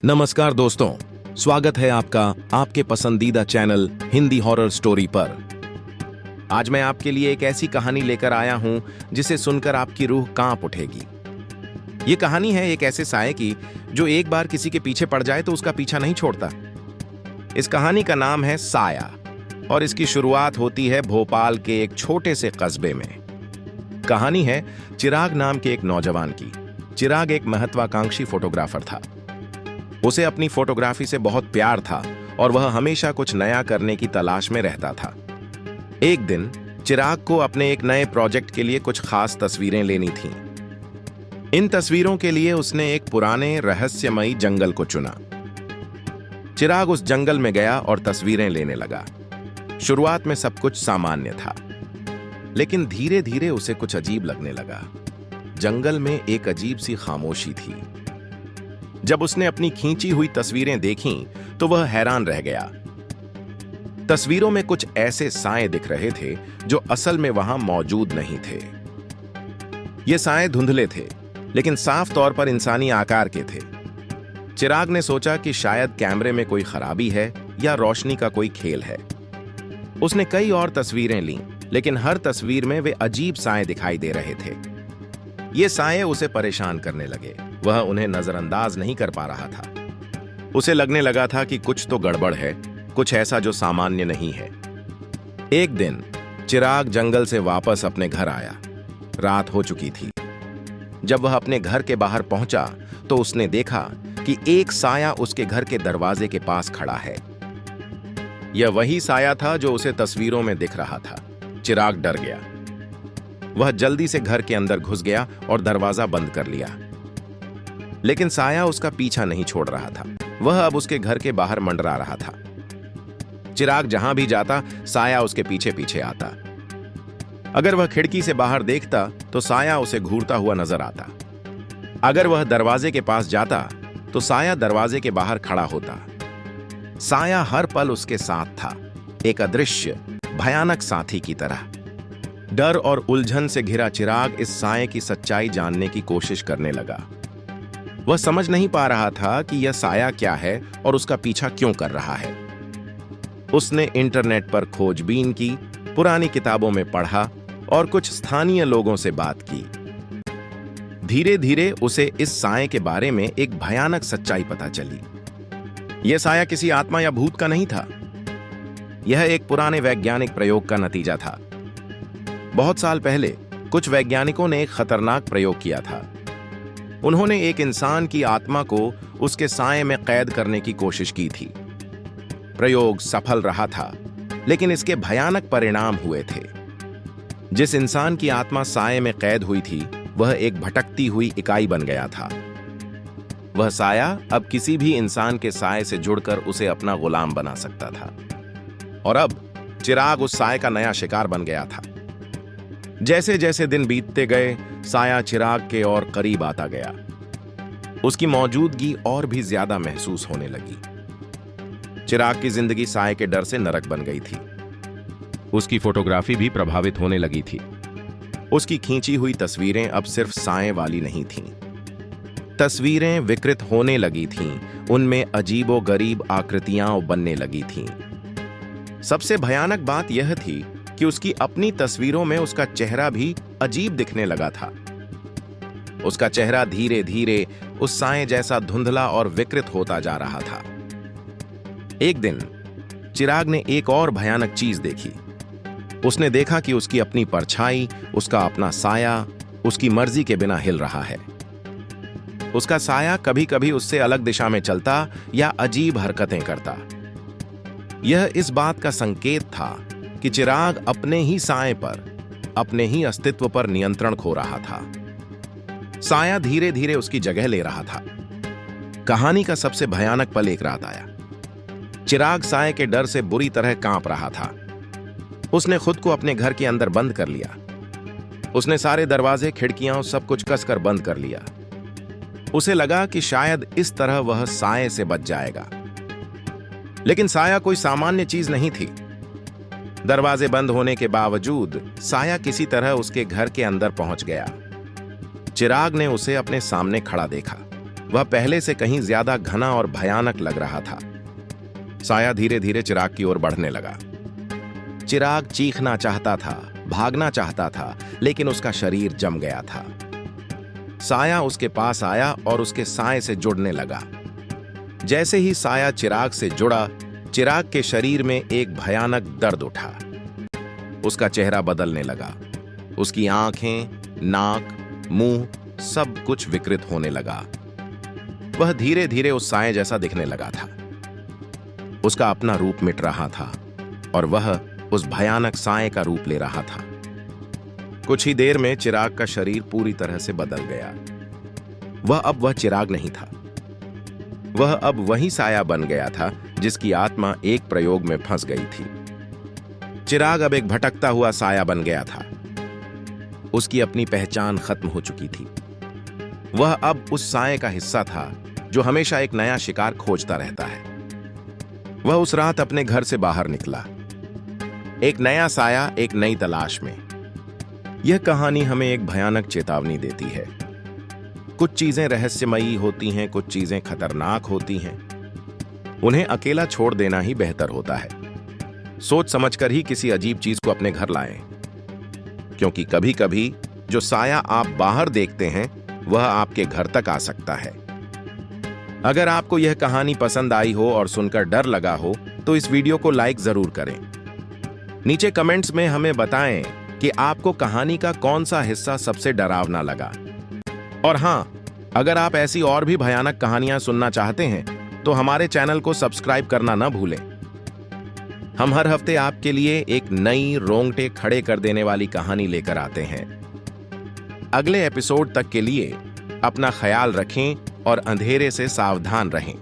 नमस्कार दोस्तों, स्वागत है आपका आपके पसंदीदा चैनल हिंदी हॉरर स्टोरी पर। आज मैं आपके लिए एक ऐसी कहानी लेकर आया हूं जिसे सुनकर आपकी रूह कांप उठेगी। ये कहानी है एक ऐसे साये की जो एक बार किसी के पीछे पड़ जाए तो उसका पीछा नहीं छोड़ता। इस कहानी का नाम है साया और इसकी शुरुआत होती है भोपाल के एक छोटे से कस्बे में। कहानी है चिराग नाम के एक नौजवान की। चिराग एक महत्वाकांक्षी फोटोग्राफर था। उसे अपनी फोटोग्राफी से बहुत प्यार था और वह हमेशा कुछ नया करने की तलाश में रहता था। एक दिन चिराग को अपने एक नए प्रोजेक्ट के लिए कुछ खास तस्वीरें लेनी थीं। इन तस्वीरों के लिए उसने एक पुराने रहस्यमयी जंगल को चुना। चिराग उस जंगल में गया और तस्वीरें लेने लगा। शुरुआत में सब कुछ सामान्य था, लेकिन धीरे धीरे उसे कुछ अजीब लगने लगा। जंगल में एक अजीब सी खामोशी थी। जब उसने अपनी खींची हुई तस्वीरें देखीं, तो वह हैरान रह गया। तस्वीरों में कुछ ऐसे साए दिख रहे थे जो असल में वहां मौजूद नहीं थे। ये साए धुंधले थे, लेकिन साफ तौर पर इंसानी आकार के थे। चिराग ने सोचा कि शायद कैमरे में कोई खराबी है या रोशनी का कोई खेल है। उसने कई और तस्वीरें लीं, लेकिन हर तस्वीर में वे अजीब साए दिखाई दे रहे थे। ये साए उसे परेशान करने लगे। वह उन्हें नजरअंदाज नहीं कर पा रहा था। उसे लगने लगा था कि कुछ तो गड़बड़ है, कुछ ऐसा जो सामान्य नहीं है। एक दिन चिराग जंगल से वापस अपने घर आया। रात हो चुकी थी। जब वह अपने घर के बाहर पहुंचा तो उसने देखा कि एक साया उसके घर के दरवाजे के पास खड़ा है। यह वही साया था जो उसे तस्वीरों में दिख रहा था। चिराग डर गया। वह जल्दी से घर के अंदर घुस गया और दरवाजा बंद कर लिया। लेकिन साया उसका पीछा नहीं छोड़ रहा था। वह अब उसके घर के बाहर मंडरा रहा था। चिराग जहां भी जाता, साया उसके पीछे पीछे आता। अगर वह खिड़की से बाहर देखता तो साया उसे घूरता हुआ नजर आता। अगर वह दरवाजे के पास जाता तो साया दरवाजे के बाहर खड़ा होता। साया हर पल उसके साथ था, एक अदृश्य भयानक साथी की तरह। डर और उलझन से घिरा चिराग इस साए की सच्चाई जानने की कोशिश करने लगा। वह समझ नहीं पा रहा था कि यह साया क्या है और उसका पीछा क्यों कर रहा है। उसने इंटरनेट पर खोजबीन की, पुरानी किताबों में पढ़ा और कुछ स्थानीय लोगों से बात की। धीरे धीरे उसे इस साए के बारे में एक भयानक सच्चाई पता चली। यह साया किसी आत्मा या भूत का नहीं था। यह एक पुराने वैज्ञानिक प्रयोग का नतीजा था। बहुत साल पहले कुछ वैज्ञानिकों ने एक खतरनाक प्रयोग किया था। उन्होंने एक इंसान की आत्मा को उसके साए में कैद करने की कोशिश की थी। प्रयोग सफल रहा था, लेकिन इसके भयानक परिणाम हुए थे। जिस इंसान की आत्मा साए में कैद हुई थी, वह एक भटकती हुई इकाई बन गया था। वह साया अब किसी भी इंसान के साए से जुड़कर उसे अपना गुलाम बना सकता था। और अब चिराग उस साए का नया शिकार बन गया था। जैसे जैसे दिन बीतते गए, साया चिराग के और करीब आता गया। उसकी मौजूदगी और भी ज्यादा महसूस होने लगी। चिराग की जिंदगी साए के डर से नरक बन गई थी। उसकी फोटोग्राफी भी प्रभावित होने लगी थी। उसकी खींची हुई तस्वीरें अब सिर्फ साए वाली नहीं थीं। तस्वीरें विकृत होने लगी थीं। उनमें अजीबोगरीब आकृतियां बनने लगी थीं। सबसे भयानक बात यह थी कि उसकी अपनी तस्वीरों में उसका चेहरा भी अजीब दिखने लगा था। उसका चेहरा धीरे धीरे उस साए जैसा धुंधला और विकृत होता जा रहा था। एक दिन चिराग ने एक और भयानक चीज देखी। उसने देखा कि उसकी अपनी परछाई, उसका अपना साया, उसकी मर्जी के बिना हिल रहा है। उसका साया कभी कभी उससे अलग दिशा में चलता या अजीब हरकतें करता। यह इस बात का संकेत था कि चिराग अपने ही साए पर, अपने ही अस्तित्व पर नियंत्रण खो रहा था। साया धीरे धीरे उसकी जगह ले रहा था। कहानी का सबसे भयानक पल एक रात आया। चिराग साए के डर से बुरी तरह कांप रहा था। उसने खुद को अपने घर के अंदर बंद कर लिया। उसने सारे दरवाजे, खिड़कियां सब कुछ कसकर बंद कर लिया। उसे लगा कि शायद इस तरह वह साए से बच जाएगा। लेकिन साया कोई सामान्य चीज नहीं थी। दरवाजे बंद होने के बावजूद साया किसी तरह उसके घर के अंदर पहुंच गया। चिराग ने उसे अपने सामने खड़ा देखा। वह पहले से कहीं ज्यादा घना और भयानक लग रहा था। साया धीरे धीरे चिराग की ओर बढ़ने लगा। चिराग चीखना चाहता था, भागना चाहता था, लेकिन उसका शरीर जम गया था। साया उसके पास आया और उसके साए से जुड़ने लगा। जैसे ही साया चिराग से जुड़ा, चिराग के शरीर में एक भयानक दर्द उठा। उसका चेहरा बदलने लगा। उसकी आंखें, नाक, मुंह सब कुछ विकृत होने लगा। वह धीरे धीरे उस साए जैसा दिखने लगा था। उसका अपना रूप मिट रहा था और वह उस भयानक साए का रूप ले रहा था। कुछ ही देर में चिराग का शरीर पूरी तरह से बदल गया। वह चिराग नहीं था। वह अब वही साया बन गया था जिसकी आत्मा एक प्रयोग में फंस गई थी। चिराग अब एक भटकता हुआ साया बन गया था। उसकी अपनी पहचान खत्म हो चुकी थी। वह अब उस साए का हिस्सा था जो हमेशा एक नया शिकार खोजता रहता है। वह उस रात अपने घर से बाहर निकला, एक नया साया, एक नई तलाश में। यह कहानी हमें एक भयानक चेतावनी देती है। कुछ चीजें रहस्यमयी होती हैं, कुछ चीजें खतरनाक होती हैं। उन्हें अकेला छोड़ देना ही बेहतर होता है। सोच समझकर ही किसी अजीब चीज को अपने घर लाएं, क्योंकि कभी कभी जो साया आप बाहर देखते हैं वह आपके घर तक आ सकता है। अगर आपको यह कहानी पसंद आई हो और सुनकर डर लगा हो तो इस वीडियो को लाइक जरूर करें। नीचे कमेंट्स में हमें बताएं कि आपको कहानी का कौन सा हिस्सा सबसे डरावना लगा। और हां, अगर आप ऐसी और भी भयानक कहानियां सुनना चाहते हैं तो हमारे चैनल को सब्सक्राइब करना ना भूलें। हम हर हफ्ते आपके लिए एक नई रोंगटे खड़े कर देने वाली कहानी लेकर आते हैं। अगले एपिसोड तक के लिए अपना ख्याल रखें और अंधेरे से सावधान रहें।